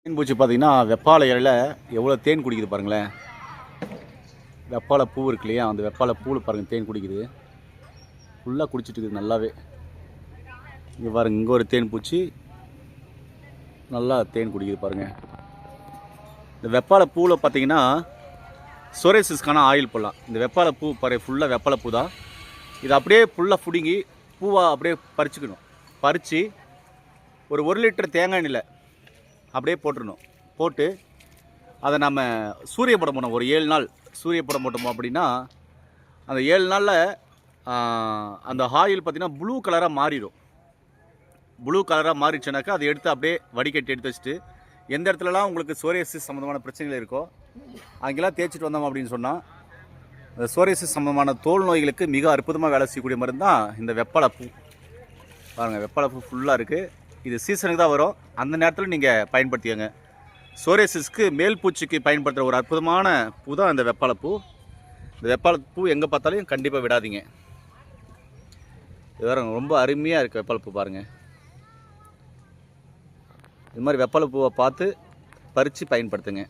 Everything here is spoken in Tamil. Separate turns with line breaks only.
தேன் பூச்சி பார்த்தீங்கன்னா வெப்பாலை இலையில் எவ்வளோ தேன் குடிக்குது பாருங்களேன். வெப்பாலை பூ இருக்கு இல்லையா, அந்த வெப்பாலை பூவில் பாருங்கள் தேன் குடிக்குது. ஃபுல்லாக குடிச்சிட்டு இருக்குது நல்லாவே. இங்கே பாருங்கள், இங்கே ஒரு தேன் பூச்சி நல்லா தேன் குடிக்குது பாருங்கள். இந்த வெப்பாலை பூவில் பார்த்தீங்கன்னா சொரேசிஸ்க்கான ஆயில் போடலாம். இந்த வெப்பாலை பூ பாரு, ஃபுல்லாக வெப்பாலை பூ தான். இது அப்படியே ஃபுல்லாக பிடுங்கி பூவாக அப்படியே பறிச்சுக்கணும். பறித்து ஒரு 1 லிட்டர் தேங்காய் எண்ணெயில் அப்படியே போட்டுடணும். போட்டு அதை நம்ம சூரியப்படம் போடணும். ஒரு 7 நாள் சூரியப்படம் போட்டோமோ அப்படின்னா அந்த 7 நாளில் அந்த ஆயில் பார்த்திங்கன்னா ப்ளூ கலராக மாறிடும். ப்ளூ கலராக மாறிடுச்சுனாக்கா அதை எடுத்து அப்படியே வடிகட்டி எடுத்து வச்சுட்டு எந்த இடத்துலலாம் உங்களுக்கு சோரியாசிஸ் சம்மந்தமான பிரச்சனைகள் இருக்கோ அங்கெல்லாம் தேய்ச்சிட்டு வந்தோம் அப்படின்னு சொன்னால் இந்த சோரியாசிஸ் சம்மந்தமான தோல் நோய்களுக்கு மிக அற்புதமாக வேலை செய்யக்கூடிய மருந்து தான் இந்த வெப்பாலை பூ. பாருங்கள், வெப்பாலை பூ ஃபுல்லாக இருக்குது. இது சீசனுக்கு தான் வரும். அந்த நேரத்தில் நீங்கள் பயன்படுத்திக்கங்க. சோரியாசிஸ்க்கு மேல் பூச்சிக்கு பயன்படுத்துகிற ஒரு அற்புதமான பூ தான் இந்த வெப்பாலை பூ. இந்த வெப்பாலை பூ எங்கே பார்த்தாலும் கண்டிப்பாக விடாதீங்க. இது வேறு ரொம்ப அருமையாக இருக்குது வெப்பாலை பூ பாருங்கள். இது மாதிரி வெப்பாலை பூவை பார்த்து பறித்து பயன்படுத்துங்க.